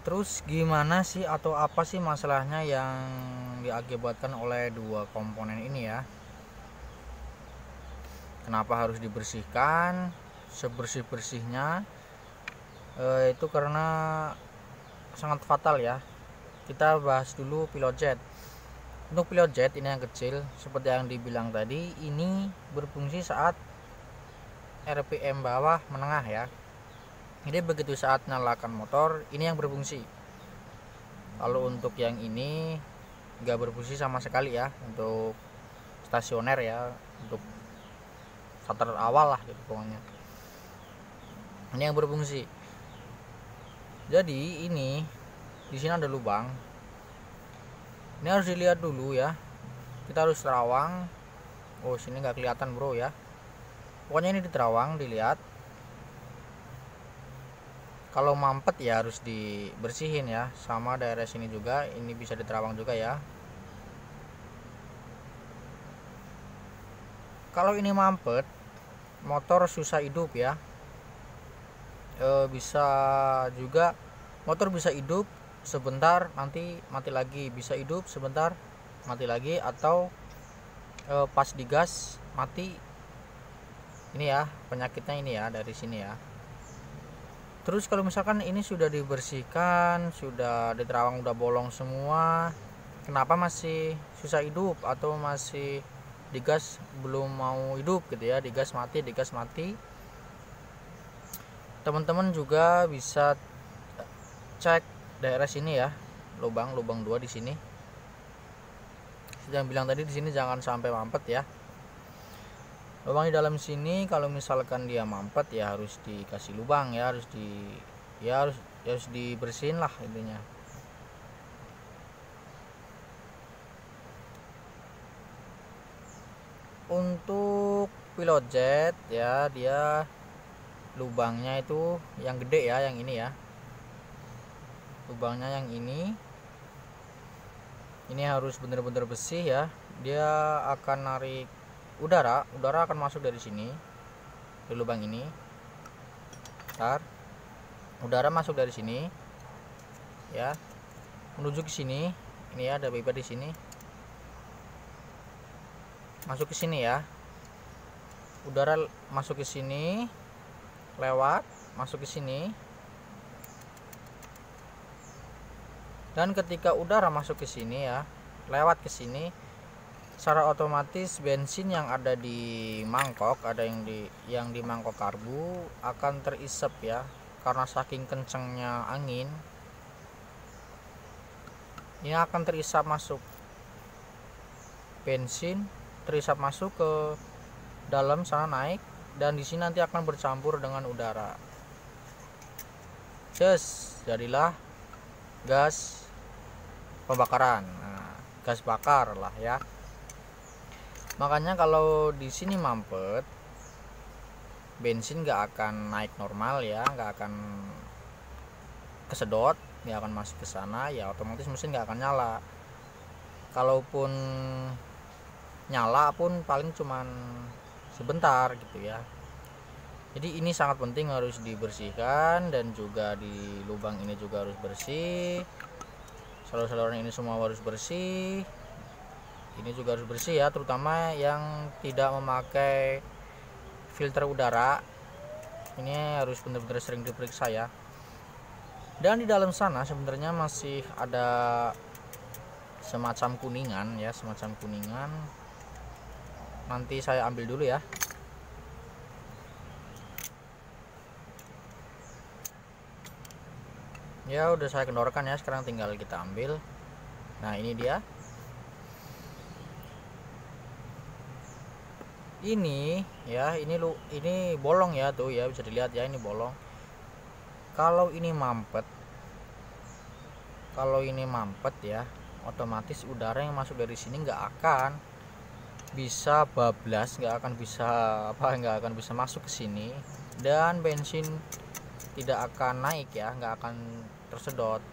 Terus gimana sih atau apa sih masalahnya yang diakibatkan oleh dua komponen ini ya? Kenapa harus dibersihkan sebersih-bersihnya? Itu karena sangat fatal ya. Kita bahas dulu pilot jet. Untuk pilot jet ini yang kecil, seperti yang dibilang tadi, ini berfungsi saat RPM bawah menengah ya. Jadi begitu saat nyalakan motor, ini yang berfungsi. Kalau untuk yang ini nggak berfungsi sama sekali ya, untuk stasioner ya, untuk starter awal lah gitu pokoknya. Ini yang berfungsi. Jadi ini di sini ada lubang. Ini harus dilihat dulu ya. Kita harus terawang. Oh, sini nggak kelihatan bro ya. Pokoknya ini di terawang dilihat. Kalau mampet ya harus dibersihin ya. Sama daerah sini juga, ini bisa diterawang juga ya. Kalau ini mampet, motor susah hidup ya. Bisa juga motor bisa hidup sebentar nanti mati lagi, bisa hidup sebentar mati lagi, atau pas digas mati. Ini ya penyakitnya ini ya, dari sini ya. Terus kalau misalkan ini sudah dibersihkan, sudah diterawang, udah bolong semua, kenapa masih susah hidup atau masih digas belum mau hidup gitu ya, digas mati. Teman-teman juga bisa cek daerah sini ya, lubang 2 di sini. Sudah bilang tadi di sini jangan sampai mampet ya. Lubang di dalam sini kalau misalkan dia mampet ya harus dikasih lubang ya, harus dibersihin lah intinya. Untuk pilot jet ya, dia lubangnya itu yang gede ya, yang ini ya. Lubangnya yang ini harus bener-bener bersih ya. Dia akan narik udara akan masuk dari sini, di lubang ini. Bentar. Udara masuk dari sini ya, menuju ke sini. Ini ya, ada pipa di sini. Masuk ke sini ya. Udara masuk ke sini, masuk ke sini. Dan ketika udara masuk ke sini ya, lewat ke sini, secara otomatis bensin yang ada di mangkok, ada yang di mangkok karbu akan terisap ya, karena saking kencengnya angin ini akan terisap masuk, bensin terisap masuk ke dalam sana, naik, dan di sini nanti akan bercampur dengan udara. Jadilah gas pembakaran. Nah, gas bakar lah ya. Makanya kalau di sini mampet, bensin nggak akan naik normal ya, nggak akan kesedot, nggak akan masuk ke sana ya, otomatis mesin nggak akan nyala. Kalaupun nyala pun paling cuman sebentar gitu ya. Jadi ini sangat penting, harus dibersihkan, dan juga di lubang ini juga harus bersih. Saluran-saluran ini semua harus bersih. Ini juga harus bersih ya, terutama yang tidak memakai filter udara. Ini harus benar-benar sering diperiksa ya. Dan di dalam sana sebenarnya masih ada semacam kuningan ya, semacam kuningan. Nanti saya ambil dulu ya. Ya udah saya kendorkan ya, sekarang tinggal kita ambil. Nah ini dia. Ini ya, ini bolong ya, tuh ya, bisa dilihat ya, ini bolong. Kalau ini mampet ya, otomatis udara yang masuk dari sini nggak akan bisa bablas, nggak akan bisa masuk ke sini, dan bensin tidak akan naik ya, nggak akan tersedot.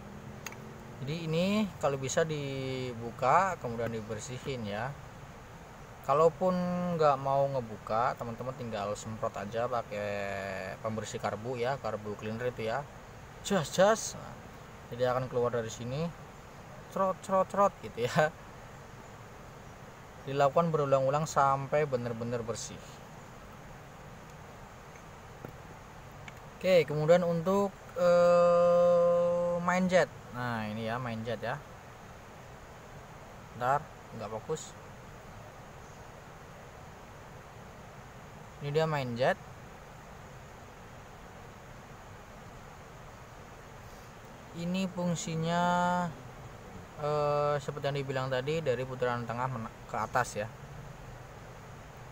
Jadi ini kalau bisa dibuka kemudian dibersihin ya. Kalaupun nggak mau ngebuka, teman-teman tinggal semprot aja pakai pembersih karbu ya, karbu cleaner itu ya, jas. Jadi akan keluar dari sini, cerot gitu ya. Dilakukan berulang-ulang sampai benar-benar bersih. Oke, kemudian untuk main jet. Nah ini ya main jet ya. Bentar, nggak fokus. Ini dia main jet. Ini fungsinya seperti yang dibilang tadi, dari putaran tengah ke atas ya.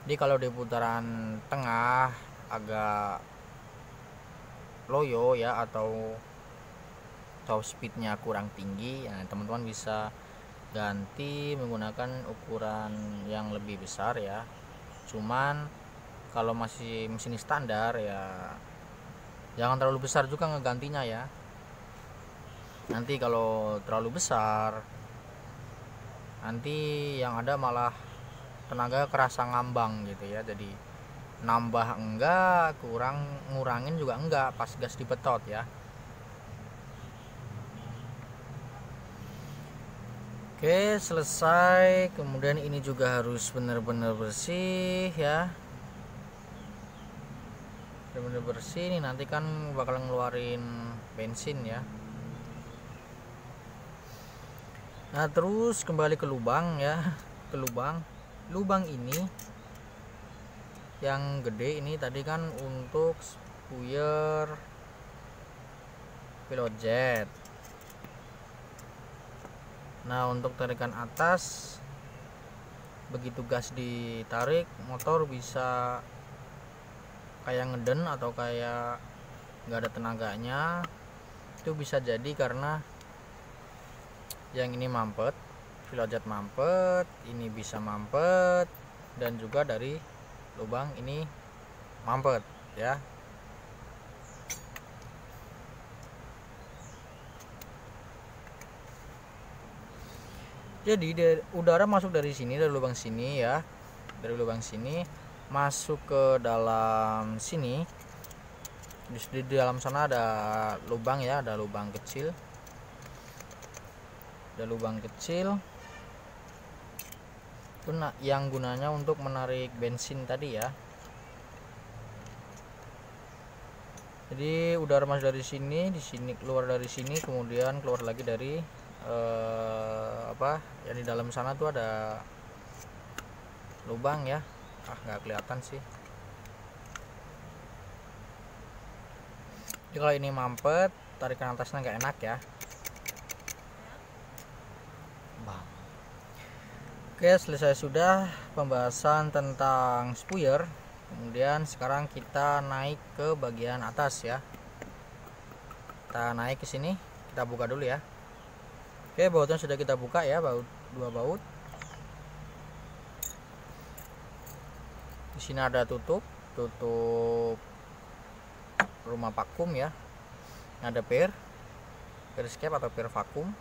Jadi kalau di putaran tengah agak loyo ya, atau top speednya kurang tinggi, ya teman-teman bisa ganti menggunakan ukuran yang lebih besar ya. Cuman kalau masih mesin standar ya jangan terlalu besar juga ngegantinya ya. Nanti kalau terlalu besar, nanti yang ada malah tenaga kerasa ngambang gitu ya. Jadi nambah enggak, ngurangin juga enggak pas gas dipetot ya. Oke, selesai. Kemudian ini juga harus benar-benar bersih ya. Benar-benar bersih nih, nanti kan bakal ngeluarin bensin ya. Nah terus kembali ke lubang ya, ke lubang ini yang gede ini tadi kan untuk spuyer pilot jet. Nah untuk tarikan atas, begitu gas ditarik motor bisa kayak ngeden atau kayak nggak ada tenaganya. Itu bisa jadi karena yang ini mampet, pilot jet mampet, ini bisa mampet, dan juga dari lubang ini mampet ya. Jadi udara masuk dari sini, dari lubang sini ya, dari lubang sini masuk ke dalam sini. Di dalam sana ada lubang ya, ada lubang kecil. Ada lubang kecil itu yang gunanya untuk menarik bensin tadi ya. Jadi udara masuk dari sini, di sini keluar dari sini, kemudian keluar lagi dari yang di dalam sana tuh ada lubang ya. Nggak kelihatan sih. Jadi kalau ini mampet, tarikan atasnya nggak enak ya. Oke, selesai sudah pembahasan tentang spuyer. Kemudian sekarang kita naik ke bagian atas ya. Kita naik ke sini, kita buka dulu ya. Oke, bautnya sudah kita buka ya, dua baut. Di sini ada tutup rumah vakum ya. Ada per escape atau per vakum.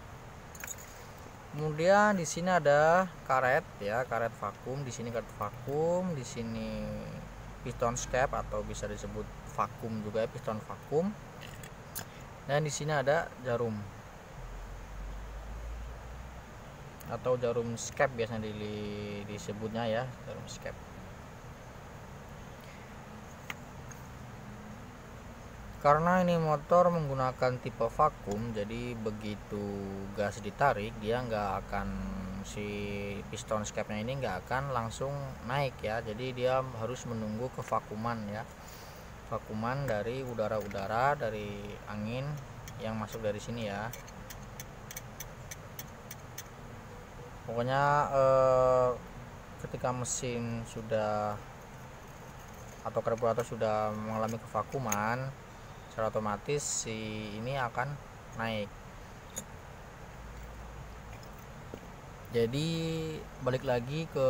Kemudian di sini ada karet ya, karet vakum. Di sini karet vakum, di sini piston escape atau bisa disebut vakum juga ya, piston vakum. Dan di sini ada jarum atau jarum escape biasanya disebutnya ya, jarum escape. Karena ini motor menggunakan tipe vakum, jadi begitu gas ditarik dia nggak akan, si piston escape nya ini nggak akan langsung naik ya. Jadi dia harus menunggu kevakuman ya, vakuman dari udara-udara, dari angin yang masuk dari sini ya. Pokoknya ketika mesin sudah atau karburator sudah mengalami kevakuman, secara otomatis si ini akan naik. Jadi balik lagi ke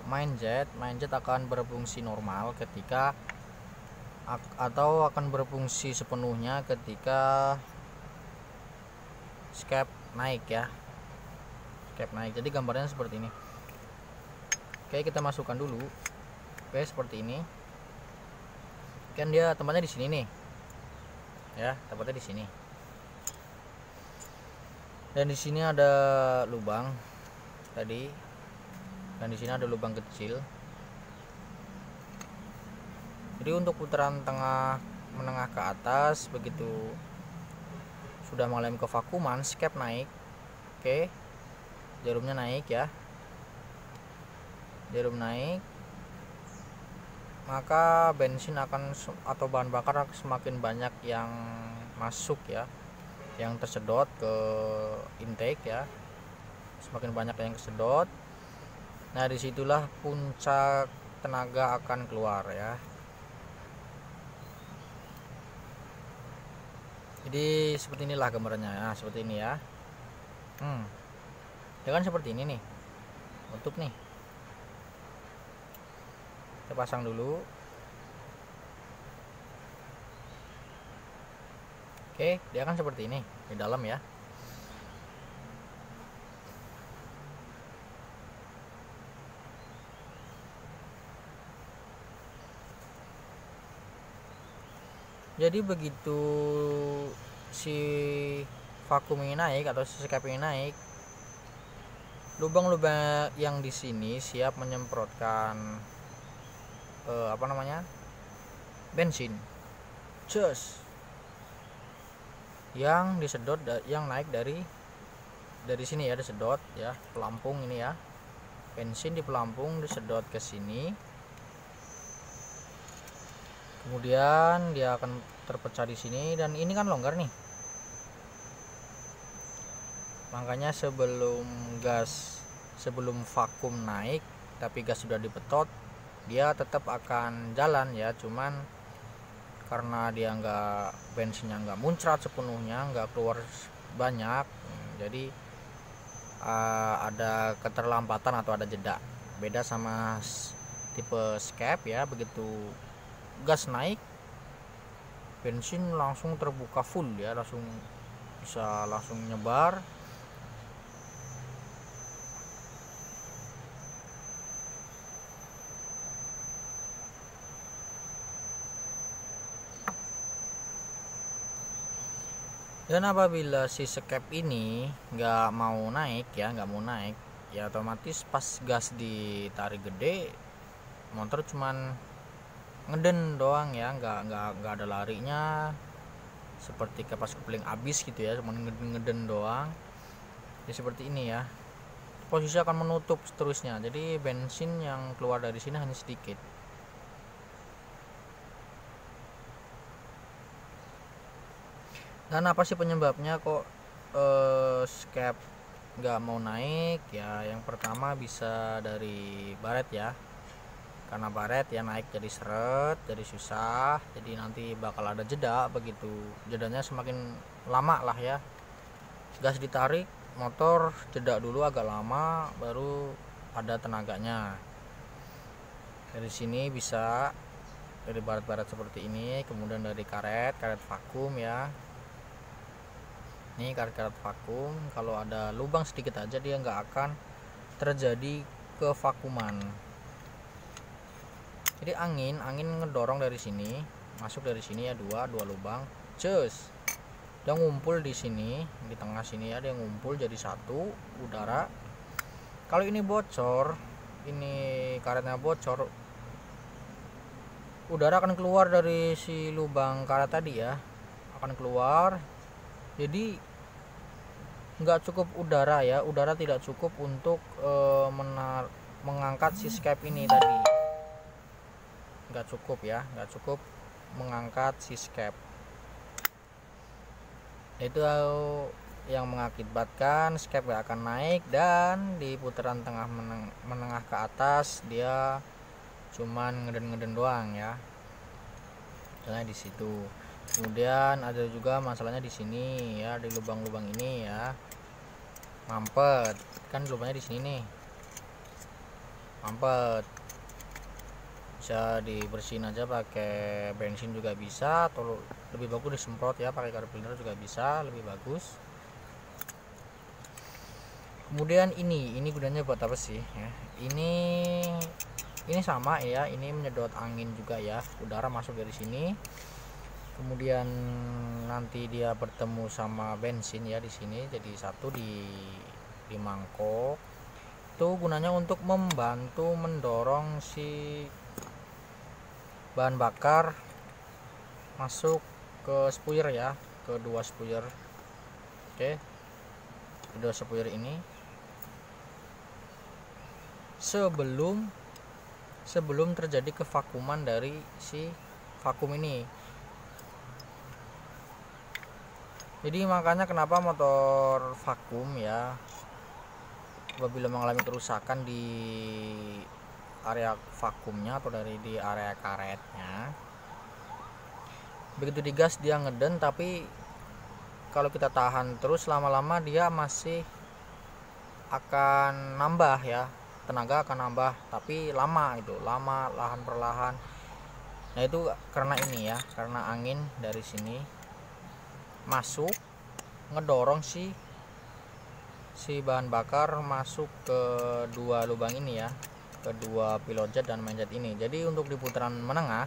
main jet akan berfungsi normal ketika atau akan berfungsi sepenuhnya ketika escape naik ya, escape naik. Jadi gambarnya seperti ini. Oke, kita masukkan dulu. Oke, seperti ini. Kan dia tempatnya di sini nih ya, tempatnya di sini. Dan di sini ada lubang tadi, dan di sini ada lubang kecil. Jadi untuk putaran tengah menengah ke atas, begitu sudah mulai ke vakuman, skep naik. Oke, jarumnya naik ya, jarum naik, maka bensin akan atau bahan bakar semakin banyak yang masuk ya, yang tersedot ke intake ya, semakin banyak yang kesedot. Nah disitulah puncak tenaga akan keluar ya. Jadi seperti inilah gambarannya ya, seperti ini ya. Ya kan seperti ini nih, tutup nih, kita pasang dulu. Oke, dia kan seperti ini di dalam ya. Jadi begitu si vakum ini naik atau si skep ini naik, lubang-lubang yang di sini siap menyemprotkan bensin, cus, yang disedot, yang naik dari sini ya, disedot ya, pelampung ini ya, bensin di pelampung disedot ke sini, kemudian dia akan terpecah di sini, dan ini kan longgar nih. Makanya sebelum vakum naik tapi gas sudah dipetot, dia tetap akan jalan ya, cuman karena dia bensinnya nggak muncrat sepenuhnya, nggak keluar banyak, jadi ada keterlambatan atau ada jeda. Beda sama tipe skep ya, begitu gas naik bensin langsung terbuka full ya, bisa langsung nyebar. Dan apabila si skep ini nggak mau naik ya, otomatis pas gas ditarik gede, motor cuman ngeden doang ya, nggak ada larinya, seperti kipas kopling habis gitu ya, cuma ngeden doang ya, seperti ini ya. Posisi akan menutup seterusnya, jadi bensin yang keluar dari sini hanya sedikit. Dan apa sih penyebabnya kok skep nggak mau naik ya? Yang pertama bisa dari baret ya, karena baret ya naik jadi seret, jadi susah, jadi nanti bakal ada jeda. Begitu jedanya semakin lama lah ya, gas ditarik, motor jeda dulu agak lama baru ada tenaganya. Dari sini bisa dari baret-baret seperti ini, kemudian dari karet vakum ya. Ini karet vakum, kalau ada lubang sedikit aja dia nggak akan terjadi kevakuman. Jadi angin ngedorong dari sini, masuk dari sini ya, dua lubang, cus, dia ngumpul di sini, di tengah sini ya, dia ngumpul jadi satu udara. Kalau ini bocor, ini karetnya bocor, udara akan keluar dari si lubang karet tadi ya, akan keluar. Jadi nggak cukup udara ya, udara tidak cukup untuk mengangkat si skep ini tadi, nggak cukup ya, nggak cukup mengangkat si skep. Itu yang mengakibatkan skep gak akan naik, dan di putaran tengah menengah ke atas dia cuman ngeden doang ya, misalnya di situ. Kemudian ada juga masalahnya di sini ya, di lubang-lubang ini ya, mampet kan, lubangnya di sini nih, mampet. Bisa dibersihin aja pakai bensin juga bisa, atau lebih bagus disemprot ya, pakai carpenter juga bisa, lebih bagus. Kemudian ini gunanya buat apa sih ya? Ini sama ya, ini menyedot angin juga ya, udara masuk dari sini. kemudian nanti dia bertemu sama bensin ya di sini, jadi satu di mangkok. Itu gunanya untuk membantu mendorong si bahan bakar masuk ke spuyer ya, ke dua spuyer. Oke, kedua spuyer ini sebelum terjadi kevakuman dari si vakum ini. Jadi makanya kenapa motor vakum ya, apabila mengalami kerusakan di area vakumnya atau di area karetnya, begitu digas dia ngeden, tapi kalau kita tahan terus lama-lama dia masih akan nambah ya, tenaga akan nambah, tapi lama lahan perlahan. Nah itu karena ini ya, karena angin dari sini masuk ngedorong si bahan bakar masuk ke dua lubang ini ya, ke dua pilot jet dan main jet ini. Jadi untuk di putaran menengah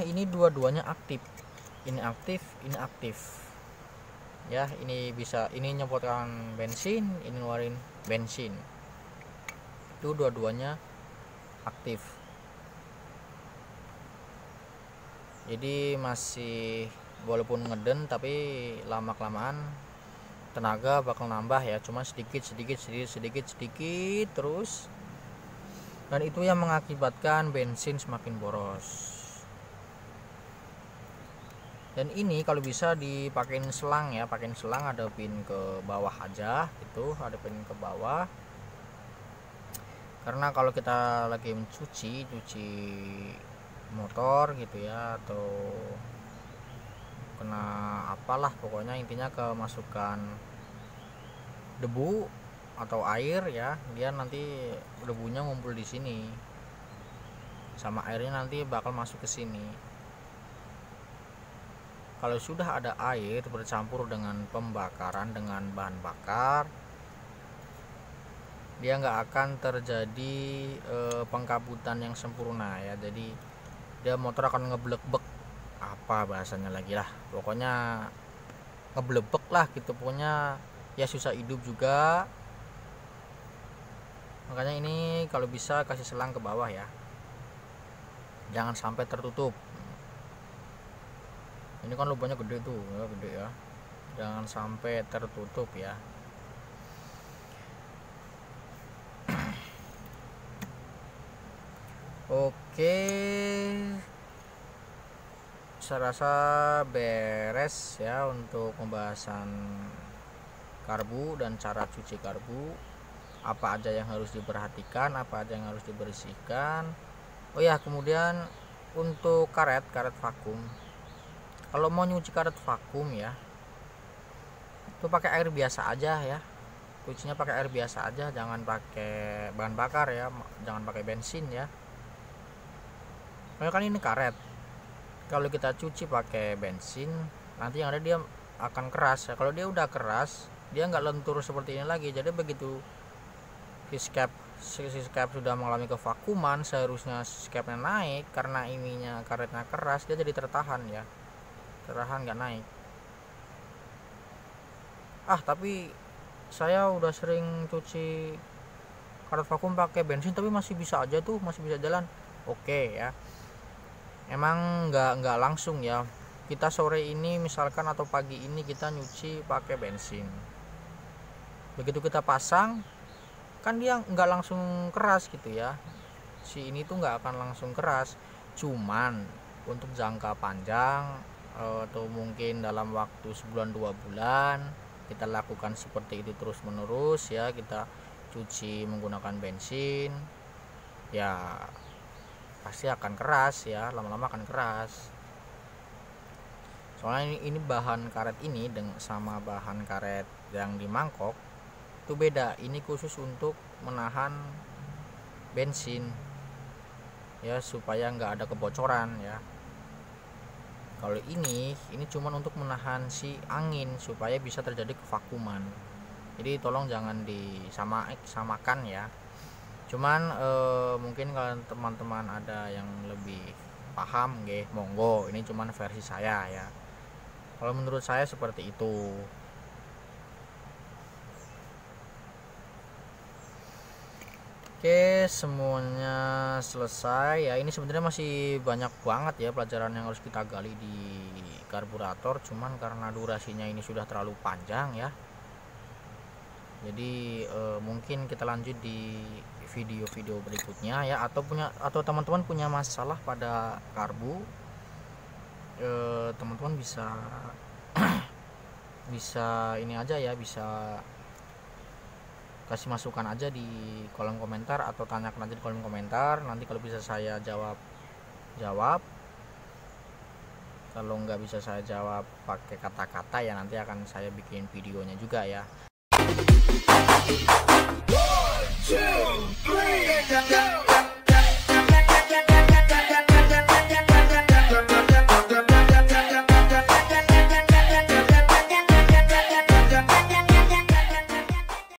ini dua-duanya aktif. Ini aktif, ini aktif ya. Ini bisa, ini nyemprotkan bensin, ini ngeluarin bensin. Itu dua-duanya aktif. Jadi masih walaupun ngeden, tapi lama kelamaan tenaga bakal nambah ya, cuma sedikit terus, dan itu yang mengakibatkan bensin semakin boros. Dan ini kalau bisa dipakein selang ya, pakein selang, hadapin ke bawah aja gitu, hadapin ke bawah. Karena kalau kita lagi mencuci motor gitu ya, atau kena apalah, pokoknya intinya kemasukan debu atau air ya, dia nanti debunya ngumpul di sini sama airnya nanti bakal masuk ke sini. Kalau sudah ada air bercampur dengan pembakaran dengan bahan bakar, dia nggak akan terjadi pengkabutan yang sempurna ya. Jadi dia motor akan ngeblek-blek, apa bahasanya lagi lah, pokoknya ngeblebek lah gitu, pokoknya ya susah hidup juga. Makanya ini kalau bisa kasih selang ke bawah ya, jangan sampai tertutup. Ini kan lubangnya gede tuh ya, gede ya, jangan sampai tertutup ya. Oke, saya rasa beres ya untuk pembahasan karbu dan cara cuci karbu. Apa aja yang harus diperhatikan, apa aja yang harus dibersihkan. Oh ya, kemudian untuk karet vakum, kalau mau nyuci karet vakum ya, itu pakai air biasa aja ya, cucinya pakai air biasa aja, jangan pakai bahan bakar ya, jangan pakai bensin ya. Karena kan ini karet, kalau kita cuci pakai bensin nanti yang ada dia akan keras ya. Kalau dia udah keras, dia nggak lentur seperti ini lagi. Jadi begitu si cap sudah mengalami kevakuman, seharusnya capnya naik, karena ininya karetnya keras, dia jadi tertahan ya, tertahan nggak naik. Tapi saya udah sering cuci karet vakum pakai bensin tapi masih bisa aja tuh, masih bisa jalan. Oke ya, emang nggak langsung ya. Kita sore ini misalkan atau pagi ini kita nyuci pakai bensin, begitu kita pasang kan dia nggak langsung keras gitu ya, si ini tuh nggak akan langsung keras. Cuman untuk jangka panjang atau mungkin dalam waktu sebulan 2 bulan kita lakukan seperti itu terus menerus ya, kita cuci menggunakan bensin ya, pasti akan keras ya, lama-lama akan keras. Soalnya ini bahan karet ini sama bahan karet yang di mangkok itu beda. Ini khusus untuk menahan bensin ya, supaya nggak ada kebocoran ya. Kalau ini cuma untuk menahan si angin supaya bisa terjadi kevakuman. Jadi tolong jangan disamakan ya. Cuman mungkin kalau teman-teman ada yang lebih paham nggih, monggo, ini cuman versi saya ya. Kalau menurut saya seperti itu. Oke, semuanya selesai ya. Ini sebenarnya masih banyak banget ya pelajaran yang harus kita gali di karburator, cuman karena durasinya ini sudah terlalu panjang ya. Jadi mungkin kita lanjut di video-video berikutnya ya, atau teman-teman punya masalah pada karbu, teman-teman bisa bisa ini aja ya, bisa kasih masukan aja di kolom komentar atau tanyakan aja di kolom komentar. Nanti kalau bisa saya jawab, kalau nggak bisa saya jawab pakai kata-kata ya nanti akan saya bikin videonya juga ya. 1, 2, 3, go!